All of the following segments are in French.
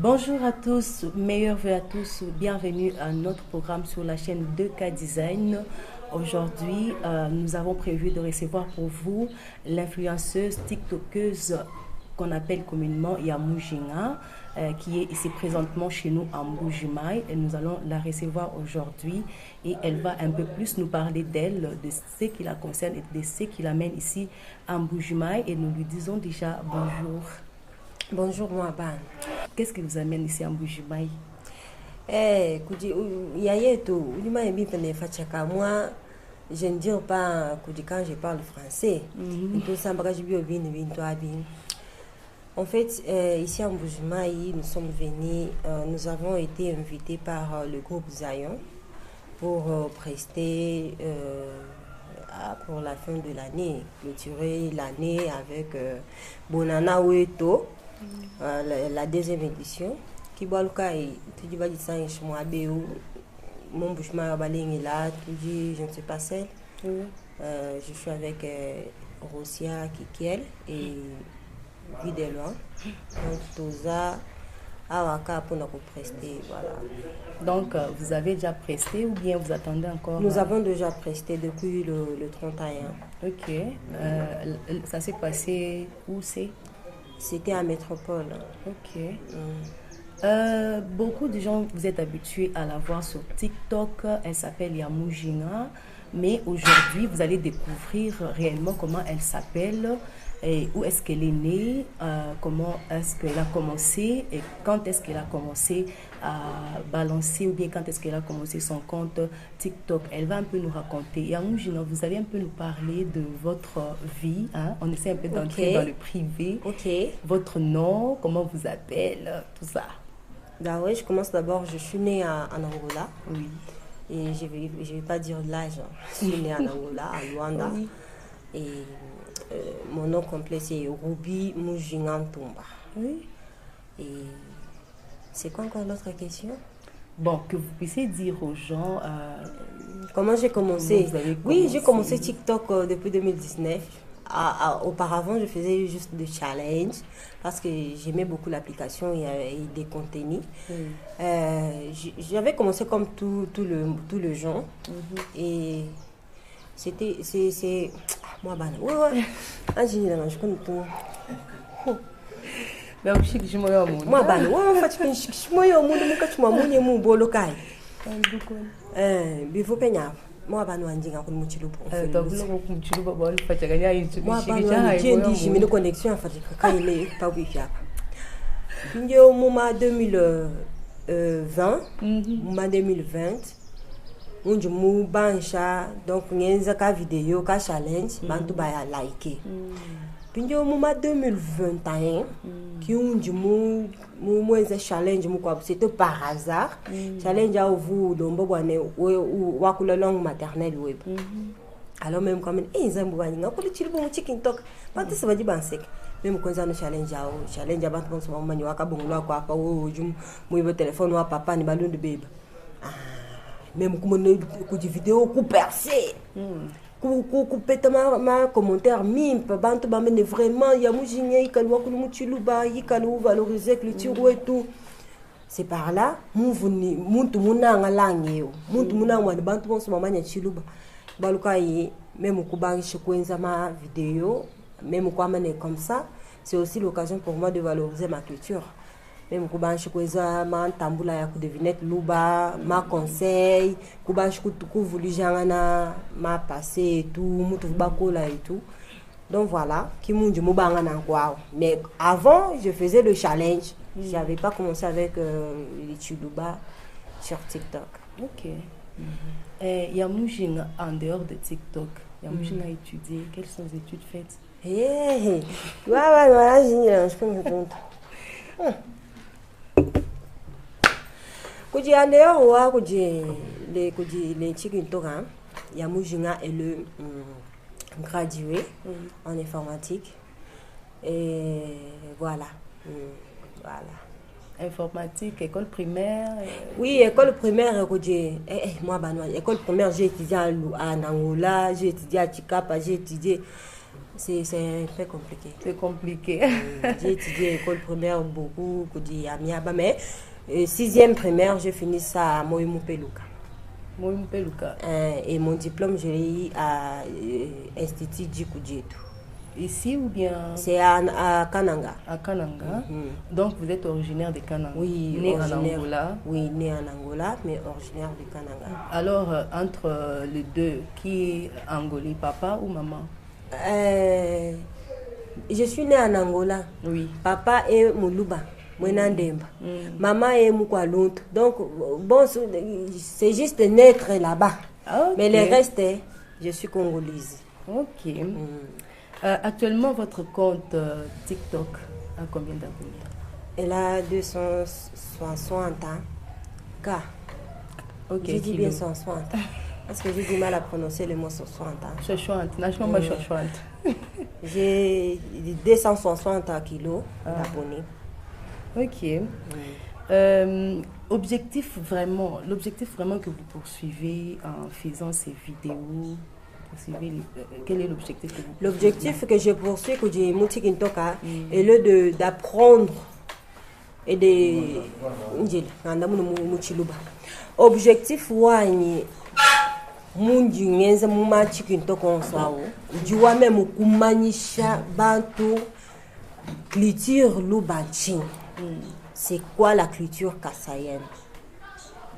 Bonjour à tous, meilleurs vœux à tous, bienvenue à notre programme sur la chaîne 2K Design. Aujourd'hui, nous avons prévu de recevoir pour vous l'influenceuse tiktokeuse qu'on appelle communément Yamujinga, qui est ici présentement chez nous en Mbuji-Mayi, et nous allons la recevoir aujourd'hui et elle va un peu plus nous parler d'elle, de ce qui la concerne et de ce qui l'amène ici en Mbuji-Mayi, et nous lui disons déjà bonjour. Bonjour, moi, ban. Qu'est-ce qui vous amène ici en Mbuji-Mayi? Moi, je ne dis pas quand je parle français. En fait, ici en Mbuji-Mayi, nous sommes venus, nous avons été invités par le groupe Zion pour prester pour la fin de l'année, clôturer l'année avec Bonana Weto, la deuxième édition. Qui boit le cas et tu dis, mon Mbuji-Mayi est là, tu dis, je ne sais pas celle. Je suis avec Rosia Kikiel et Guy Deloin. Donc, Toza, Awaka pour nous prester. Voilà. Donc, vous avez déjà presté ou bien vous attendez encore? Nous avons déjà presté depuis le 31. Ok. Ça s'est passé où c'est? C'était à Métropole. Ok. Beaucoup de gens, vous êtes habitués à la voir sur TikTok. Elle s'appelle Yamujinga. Mais aujourd'hui, vous allez découvrir réellement comment elle s'appelle, et où est-ce qu'elle est née, comment est-ce qu'elle a commencé, et quand est-ce qu'elle a commencé à balancer, ou bien quand est-ce qu'elle a commencé son compte TikTok. Elle va un peu nous raconter. Yamujinga, vous allez un peu nous parler de votre vie. Hein? On essaie un peu d'entrer dans le privé. Votre nom, comment vous appelez, tout ça. Bah ouais, je commence d'abord. Je suis née en Angola. Oui. Et je vais pas dire l'âge. Je suis née en Angola, à Luanda. Oui. Et mon nom complet, c'est Ruby Mujinga Ntumba. Oui. Et c'est quoi encore l'autre question? Bon, que vous puissiez dire aux gens... comment j'ai commencé? Oui, j'ai commencé TikTok depuis 2019. Auparavant, je faisais juste des challenges parce que j'aimais beaucoup l'application et des contenus. J'avais commencé comme tout le gens. Et c'était... Moi, ouais. Je connais tout. Moi, moi banu anjinga kun muchilupo moi connexion fatika kaile pa wifi hapa ndio muma 2020 muma 2020 unje mu bansha donc ngenza ka video ka challenge bantu baya like pinjo muma 2021 qui unje mu mwenza challenge mu kwa c'était par hasard challenge à vous dombo bwane wakula langue maternelle web alors même comme nzambu bani ngakuli chilibo mu TikTok bantu sabaji banseka même kwanza no challenge abantu bonso bamanyi wakabongolwa kwa apa ujum mu ibo téléphone wa papa ni balundu beba même kumone ku vidéo ku percer ku peta ma commentaire mimpa bantu bamene vraiment Yamujinga ikalwa ku muchiluba ikalu valoriser culture et tout. C'est par là muntu munanga langeo muntu munanga bantu bonso mamanya chiluba baluka yi même kubangisha kwenza ma vidéo même kwa mane comme ça, c'est aussi l'occasion pour moi de valoriser ma culture. Même kubangisha kwenza ma tambula ya ku devinette luba ma conseil kubangisha kuvulija na ma passé et tout mutu bakola et tout. Donc voilà, qui m'ont dit moubanga na kwao. Mais avant, je faisais le challenge. J'avais pas commencé avec les Chiluba sur TikTok. Ok. Yamujinga, en dehors de TikTok, Yamujinga a étudié. Quelles sont les études faites? Je peux me répondre. Kuji en dehors wa kuji les TikTok, Yamujinga est le gradué en informatique. Et voilà. Informatique, école primaire. Oui, école primaire. Moi, école primaire, j'ai étudié en Angola, j'ai étudié à Chikapa, j'ai étudié C'est un peu compliqué. C'est compliqué. J'ai étudié à l'école primaire beaucoup, à Miaba, mais 6e primaire, j'ai fini ça à Moïmoupelouka. Moïmoupelouka. Et mon diplôme, je l'ai eu à l'Institut Djikoudjietou. Ici ou bien? C'est à Kananga. À Kananga. Donc vous êtes originaire de Kananga? Oui, né en Angola. Oui, né en Angola, mais originaire de Kananga. Alors, entre les deux, qui est angolais, papa ou maman? Je suis née en Angola. Oui. Papa est Moulouba. Maman est Moukwaluntu. Donc, bon, c'est juste naître là-bas. Okay. Mais le reste, je suis congolaise. Ok. Actuellement, votre compte TikTok a combien d'abonnés? Elle a 260 ans. Okay, je dis bien 160. Parce que j'ai du mal à prononcer le mot 60 ans. 60, national 60. J'ai 260 kilos d'abonnés. Ok. L'objectif vraiment que vous poursuivez en faisant ces vidéos, quel est l'objectif que vous poursuivez? L'objectif que je poursuis, que j'ai monté Kintoka, est le d'apprendre et de objectif wani munji ngenza mumachi Kintoka onsawo jiwa même kumanyisha bantu culture lubanchi. C'est quoi la culture kassaïenne?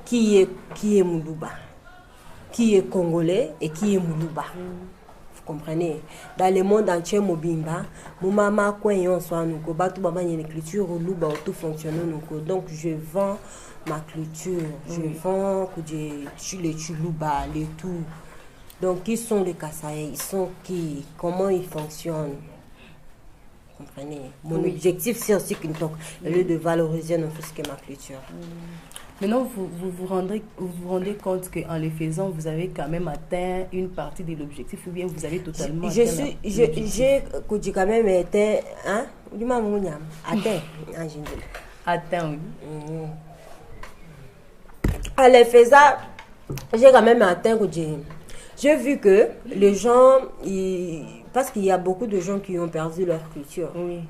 Qui est Moulouba? Qui est congolais et qui est Moulouba? Vous comprenez? Dans le monde entier, Mobimba, Moumama, Kwenyon, Swanuko, Batu Baba, il y a une culture Louba, tout fonctionne. Donc je vends ma culture. Je vends les Chuluba, les tout. Donc qui sont les Kassaïens? Ils sont qui? Comment ils fonctionnent? Comprenez? Mon objectif, c'est aussi de valoriser non plus que ma culture. Maintenant, vous rendez compte qu'en le faisant, vous avez quand même atteint une partie de l'objectif ou bien vous avez totalement j'ai quand même été atteint, oui. En le faisant, j'ai quand même atteint que j'ai vu que les gens, parce qu'il y a beaucoup de gens qui ont perdu leur culture. Oui.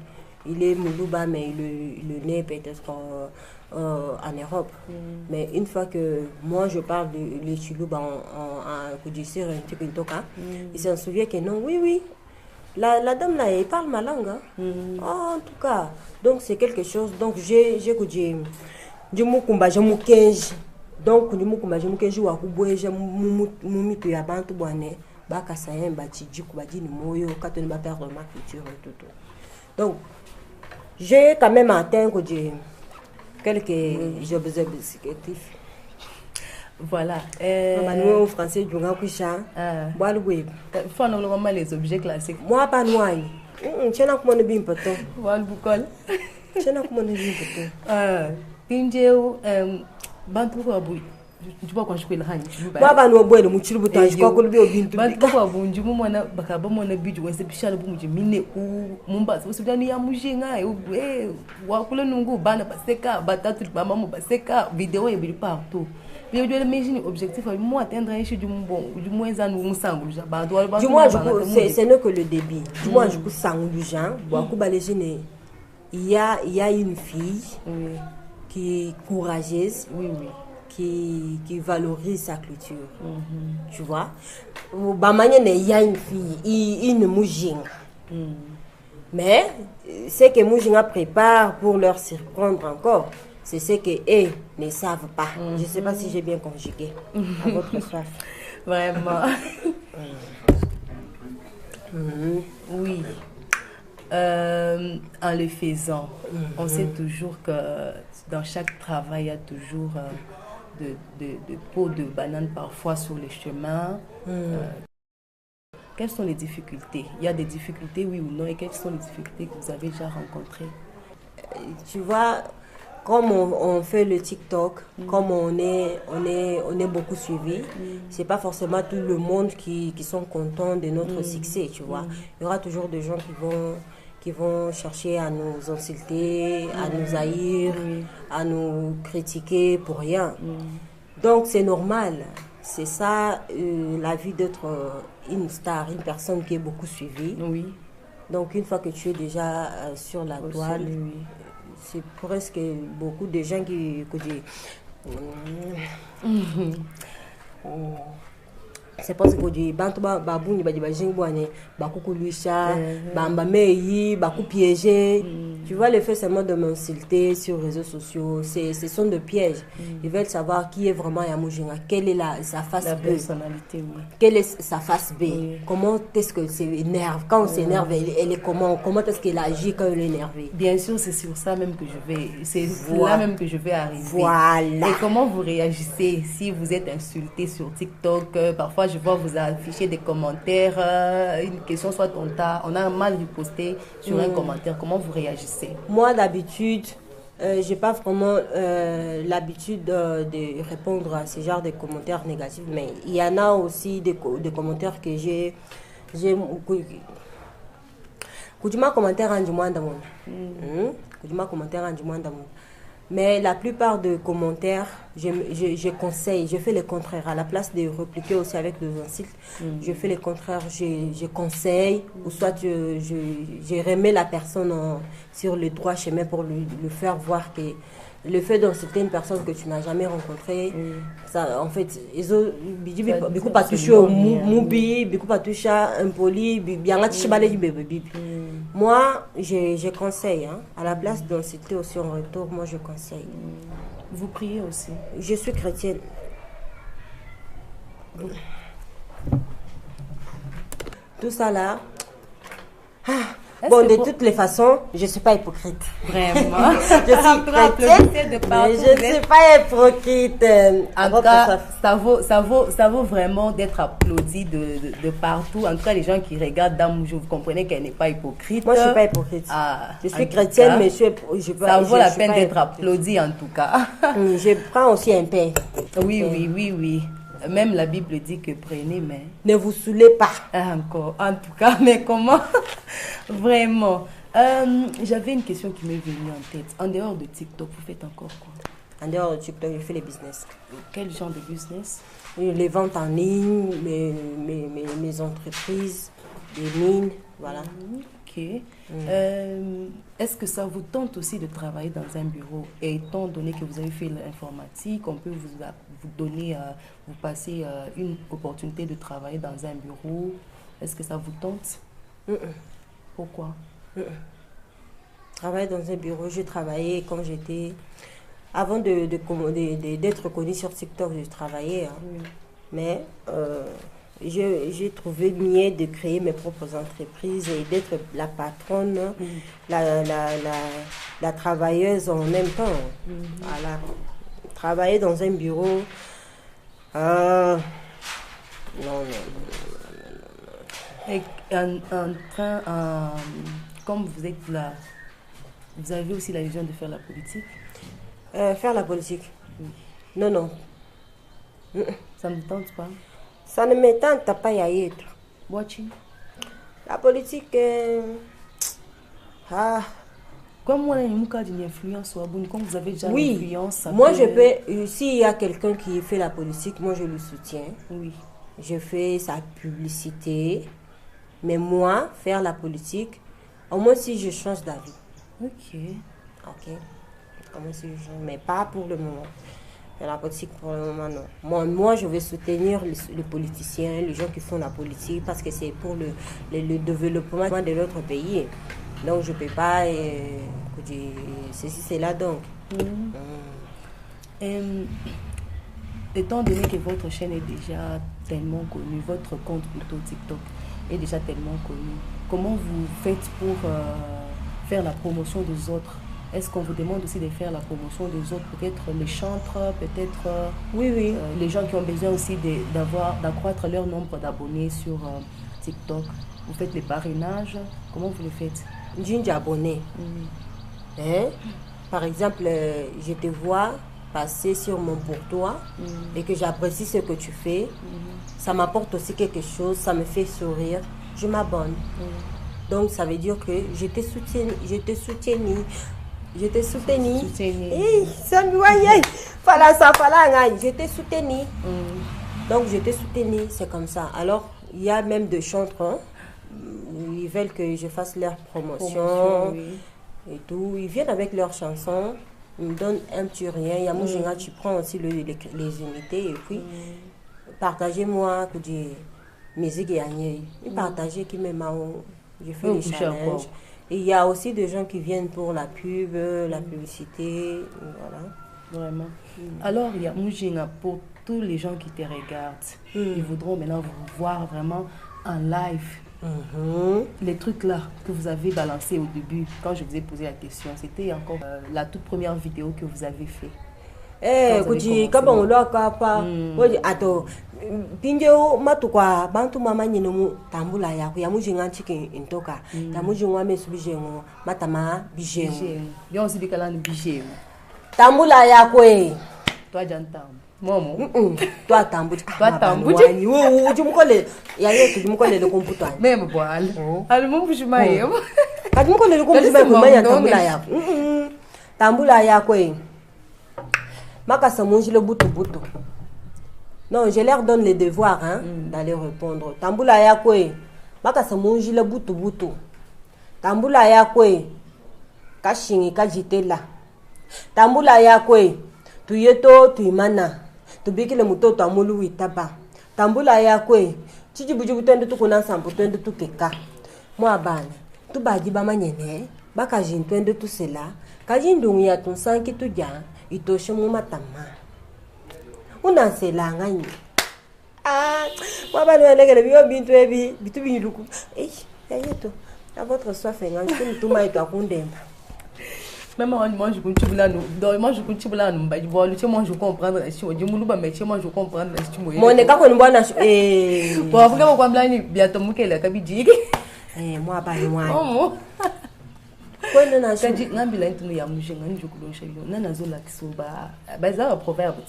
Il est Moulouba, mais il est né peut-être en Europe. Mais une fois que moi je parle de Chilouba en Koudjissir, il s'en souvient que non, oui. La dame là, elle parle ma langue. Hein. En tout cas, donc c'est quelque chose. Donc j'ai donc ni mukumba je mukenji wa kubweja mumi pe abantu bwane baka sayemba chijiku badini moyo katoni ba perdre ma culture et tout. Donc j'ai quand même atteint que j'ai quelques objectifs. Voilà. En français du ngakwisha. Boile web. Faut nous vraiment les objets classiques. Moi pas noir. Chena kuma ne bimpoto. Boile bukol. Chena kuma ne bimpoto. Pinjeu bantu kwa bui njuba kwa shkwela hani baba no bwele mu chirubu tanji kwa kulbi obintu bantu kwa bunji mu mwana bakaba mwana biju wense bishalo bu muje mine u mumbazi usudani ya mujinga wakule nungu bana baseka batatu mama mu baseka vidéo e bili partout mais je imagine objectif moi atteindre un chiffre du moins en nous sangu ja bantu du moins c'est ne que le débit du moins je sangu du gens beaucoup balégine il y a une fille qui est courageuse, qui valorise sa culture. Tu vois? Il y a une fille, une moujinga. Mais ce que moujinga prépare pour leur surprendre encore, c'est ce qu'eux ne savent pas. Je ne sais pas si j'ai bien conjugué à votre soif. Vraiment. Oui. En le faisant, on sait toujours que dans chaque travail, il y a toujours de peaux de bananes parfois sur les chemins. Quelles sont les difficultés? Il y a des difficultés, oui ou non? Et quelles sont les difficultés que vous avez déjà rencontrées? Tu vois, comme on fait le TikTok, comme on est beaucoup suivi, c'est pas forcément tout le monde qui sont contents de notre succès, tu vois. Il y aura toujours des gens qui vont chercher à nous insulter, à nous haïr, à nous critiquer pour rien. Donc c'est normal. C'est ça la vie d'être une star, une personne qui est beaucoup suivie. Donc, une fois que tu es déjà sur la toile, c'est presque beaucoup de gens qui c'est parce que je bantu babu ni bajingwane bakukuluisha bamba meyi bakupiéger. Tu vois le fait seulement de m'insulter sur les réseaux sociaux, ce sont des pièges. Ils veulent savoir qui est vraiment Yamou-Ginga, quelle est sa face la B, personnalité, oui. Quelle est sa face B, comment est-ce que c'est énerve, quand on s'énerve, elle est comment est-ce qu'elle agit quand elle est énervée. Bien sûr, c'est sur ça même que je vais, c'est là même que je vais arriver. Voilà. Et comment vous réagissez si vous êtes insulté sur TikTok? Parfois, je vois vous afficher des commentaires, une question soit on a mal riposté sur un commentaire. Comment vous réagissez? Moi, d'habitude, j'ai pas vraiment l'habitude de répondre à ce genre de commentaires négatifs, mais il y en a aussi des commentaires que j'ai Kujuma commentaire en du moins dans Kujuma commentaire en du moins dans mais la plupart des commentaires, je conseille, je fais le contraire. À la place de répliquer aussi avec des insultes, je fais le contraire, je conseille, ou soit je remets la personne sur le droit chemin pour lui faire voir que le fait d'insulter une personne que tu n'as jamais rencontrée, ça, en fait, ils ont beaucoup pas touché au moubi, beaucoup pas touché impoli, bien moi, je conseille, hein, à la place d'insulter aussi en retour, moi je conseille. Vous priez aussi? Je suis chrétienne. Tout ça là. Bon, de toutes les façons, je ne suis pas hypocrite. Vraiment? Je suis chrétienne, mais je ne suis pas hypocrite. En tout cas, ça vaut vraiment d'être applaudi de partout. En tout cas, les gens qui regardent Dame, vous comprenez qu'elle n'est pas hypocrite. Moi, je ne suis pas hypocrite. Je suis chrétienne, cas, mais ça vaut la peine d'être applaudi en tout cas. Je prends aussi un pain. Oui. Même la Bible dit que prenez, mais... Ne vous saoulez pas. Encore, en tout cas, mais comment? Vraiment. J'avais une question qui m'est venue en tête. En dehors de TikTok, vous faites encore quoi? En dehors de TikTok, je fais les business. Quel genre de business? Les ventes en ligne, mes entreprises, les mines, voilà. Ok. Est-ce que ça vous tente aussi de travailler dans un bureau? Et étant donné que vous avez fait l'informatique, on peut vous donner, vous passer une opportunité de travailler dans un bureau. Est-ce que ça vous tente? Pourquoi? Travailler dans un bureau, j'ai travaillé quand j'étais... Avant d'être connue sur TikTok, je travaillais. Hein. Mais j'ai trouvé mieux de créer mes propres entreprises et d'être la patronne, la travailleuse en même temps. Voilà. Travailler dans un bureau, non. Et comme vous êtes là, vous avez aussi la vision de faire la politique? Faire la politique? Non. Ça ne me tente pas? Ça ne me tente pas y être. Watching? La politique... Comme moi, il y a une influence, comme vous avez déjà l'influence. Moi je peux... S'il y a quelqu'un qui fait la politique, moi je le soutiens. Oui. Je fais sa publicité. Mais moi, faire la politique, au moins si je change d'avis. Ok. Au moins si je change, mais pas pour le moment. La politique, pour le moment, non. Moi, je vais soutenir les politiciens, les gens qui font la politique, parce que c'est pour le développement de notre pays. Donc, je ne peux pas... ceci, c'est là, donc. Étant donné que votre chaîne est déjà tellement connue, votre compte plutôt TikTok est déjà tellement connu, comment vous faites pour faire la promotion des autres? Est-ce qu'on vous demande aussi de faire la promotion des autres, peut-être les chantres, peut-être oui. Les gens qui ont besoin aussi d'accroître leur nombre d'abonnés sur TikTok? Vous faites les parrainages, comment vous le faites? D'une abonnée. Par exemple, je te vois passer sur mon pour toi et que j'apprécie ce que tu fais. Ça m'apporte aussi quelque chose, ça me fait sourire. Je m'abonne. Donc ça veut dire que je t'ai soutenu. Je t'ai soutenu. Je t'ai soutenu. Donc je t'ai soutenu, c'est comme ça. Alors il y a même des chantres. Il ils veulent que je fasse leur promotion oui. et tout. Ils viennent avec leurs chansons, ils me donnent un petit rien. Yamujinga, tu prends aussi les unités et puis partagez-moi que des musiques et partagez qui m'aiment, je fais les challenges. Et il y a aussi des gens qui viennent pour la pub, la publicité, voilà. Vraiment. Alors, il y a Mujinga, pour tous les gens qui te regardent, ils voudront maintenant vous voir vraiment en live. Les trucs là que vous avez balancés au début, quand je vous ai posé la question, c'était encore la toute première vidéo que vous avez fait. Kuji kaba ngolo kapa wodi ato pinjo matukwa bantu mama nyino mu tambula ya ku yamujinga chicken intoka tamujinga mesubijengo matama bijengo yo sibikala ni bijengo tambula ya kwe toi jantam momo toi tambuji ni wo ujumukole ya yetu jumukole le computer même boal al mo bujuma yo ajumukole le computer manya tambula ya tambula ya kwe Makasa mange le boutou. Non, je leur donne les devoirs d'aller répondre. Tambula ya kwe. Makasa mange le boutou. Tambula ya kwe. Kashingi kajitela. Tambula ya kwe. Tuyeto tuimana. Tubiki le muto tamulu itaba. Tambula ya kwe. Chiji buju butende tukuna sampo twende tukeka. Moi bana. Tubaji ba manyene. Baka jintwende tusela. Kajindungu ya tunsanki tuja. Itoshe mu matama unansela ngani mwabana wanekele biyo bintu ebi bitu biluku yayeto à votre soif ngani tumutuma ito akundemba même moi je continue là nous mbaji bolu chez moi je comprendre si on dit muluba mais chez moi je comprendre si moi mon eka ko mbona bon vous kwa mlani bientôt mukele kabiji moi bana moi kaji ngambila into ya mujinga njukulosha yo nana zola kisoba baza proverbe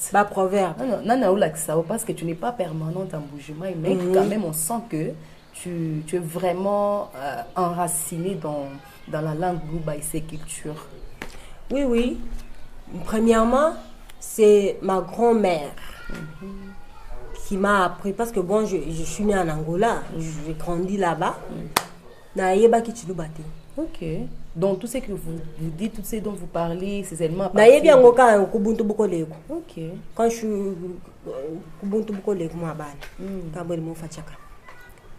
nana ola kisao parce que tu n'es pas permanente en bougement mais quand même on sent que tu es vraiment enraciné dans la langue Luba et ses cultures. Oui. Premièrement, c'est ma grand-mère qui m'a appris parce que bon je suis née en Angola, j'ai grandi là-bas. Na yeba ki chilubate. OK. Donc tout ce que vous dites, tout ce dont vous parlez, c'est seulement na yebi yango ka kubuntu bukoleko. OK. Quand je suis kubuntu bukoleko moi bana. Kabeli mo fachaka.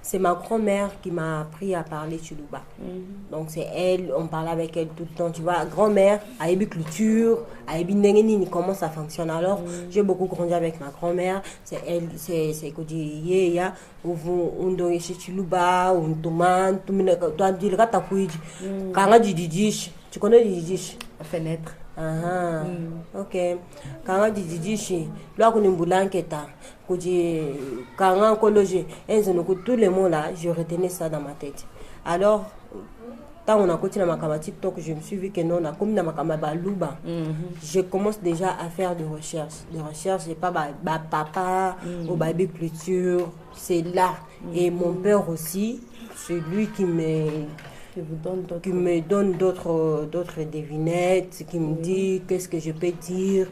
C'est ma grand-mère qui m'a appris à parler Chiluba. Donc c'est elle, on parlait avec elle tout le temps. Tu vois, grand-mère, a eu culture, a eu nengeni, comment ça fonctionne. Alors, j'ai beaucoup grandi avec ma grand-mère. C'est elle, c'est que dit, ya, ou on doit chez Chiluba, ou on demande, tout le monde, toi, tu le gâteau couille. Quand on dit didiche, tu connais les didiche? Fenêtre. OK. Quand on dit didiche, là, on est boulanketa. Quand on logé, tous les mots là, je retenais ça dans ma tête. Alors, quand on a continué à TikTok, je me suis vu que non, comme dans ma Luba, je commence déjà à faire des recherches. J'ai pas papa ou baby culture, c'est là. Et mon père aussi, c'est lui qui me donne d'autres devinettes, qui me dit qu'est-ce que je peux dire.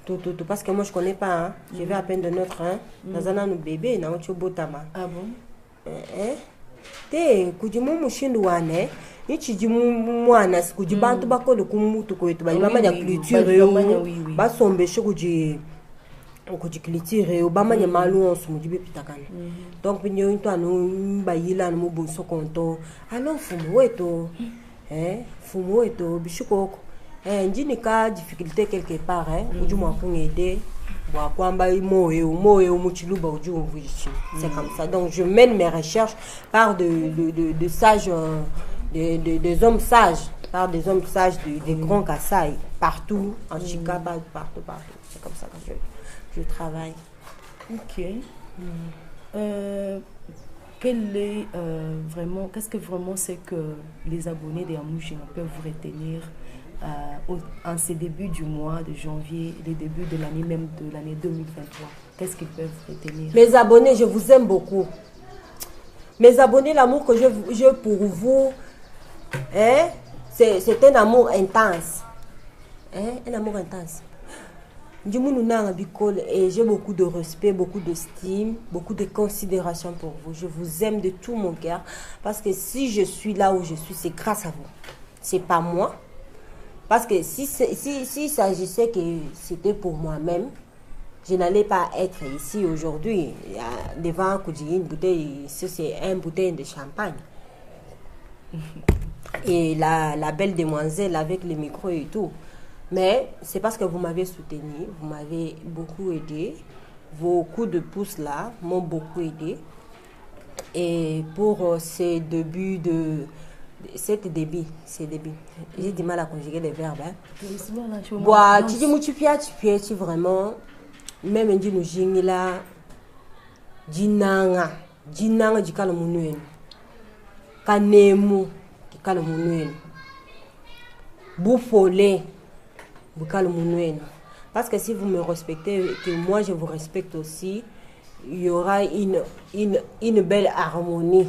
Tout. Parce que moi je connais pas, je vais à peine de notre dans un bébé, na ocho botama. Ah bon? Te kujimu mushindu wane, ichi jimu mwana kujibantu bakole kumutu kwetu bamanya culture yo, basombeshe kuji culture yo, bamanya maluonso mujibe pitakana. Donc binyo into anu bayila no mubuso konto. Alors fumu weto bishukoko. Njini ka difficulté quelque part uju mwa aider wa kwamba moyo muchiluba uju mvuishi. C'est comme ça. Donc je mène mes recherches par de sages des hommes sages, par des hommes sages des grands Kassai partout en Chica, partout. C'est comme ça que je travaille. OK. Qu'est-ce que vraiment c'est que les abonnés des Yamujinga peuvent vous retenir en ces débuts du mois de janvier, les débuts de l'année même de l'année 2023? Qu'est-ce qu'ils peuvent retenir? Mes abonnés, je vous aime beaucoup. Mes abonnés, l'amour que j'ai pour vous, c'est un amour intense. Un amour intense. Et j'ai beaucoup de respect, beaucoup d'estime, beaucoup de considération pour vous. Je vous aime de tout mon cœur. Parce que si je suis là où je suis, c'est grâce à vous. C'est pas moi. Parce que si s'agissait que c'était pour moi-même, je n'allais pas être ici aujourd'hui. Devant une bouteille, c'est une bouteille de champagne. Et la belle demoiselle avec le micro et tout. Mais c'est parce que vous m'avez soutenu, vous m'avez beaucoup aidé. Vos coups de pouce là m'ont beaucoup aidé. Et pour ces débuts j'ai du mal à conjuguer les verbes. Tu vraiment, même si nous jingons là, jinanga du calme kanemu du calme boufolé. Parce que si vous me respectez, que moi je vous respecte aussi, il y aura une belle harmonie.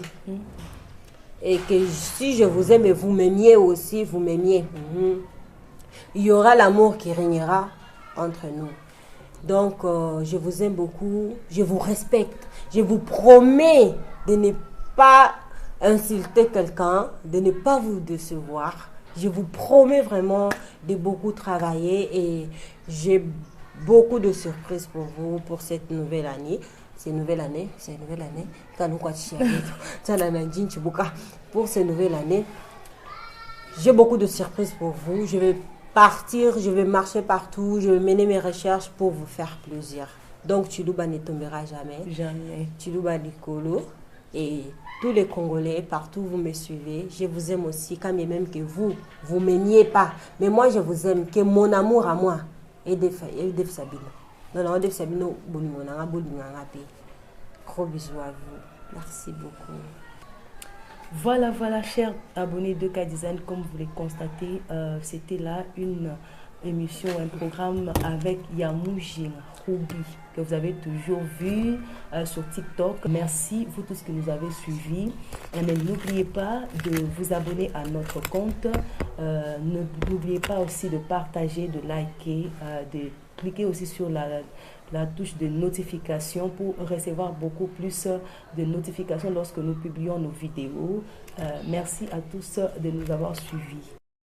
Et que si je vous aime et vous m'aimiez aussi, vous m'aimiez, il y aura l'amour qui régnera entre nous. Donc, je vous aime beaucoup, je vous respecte. Je vous promets de ne pas insulter quelqu'un, de ne pas vous décevoir. Je vous promets vraiment de beaucoup travailler et j'ai beaucoup de surprises pour vous pour cette nouvelle année. C'est une nouvelle année. Pour cette nouvelle année, j'ai beaucoup de surprises pour vous. Je vais partir, je vais marcher partout, je vais mener mes recherches pour vous faire plaisir. Donc, Chiluba ne tombera jamais. Jamais. Chiluba Nicolo et tous les Congolais, partout vous me suivez. Je vous aime aussi, quand même que vous m'aimiez pas. Mais moi, je vous aime, que mon amour à moi est de Sabine. Non, de Sabine, gros bisous à vous. Merci beaucoup. Voilà, chers abonnés de K-Design, comme vous le constatez, c'était là une émission, un programme avec Yamoujin Ruby, que vous avez toujours vu sur TikTok. Merci, vous tous qui nous avez suivis. Mais n'oubliez pas de vous abonner à notre compte. N'oubliez pas aussi de partager, de liker, de cliquer aussi sur la touche de notification pour recevoir beaucoup plus de notifications lorsque nous publions nos vidéos. Merci à tous de nous avoir suivis.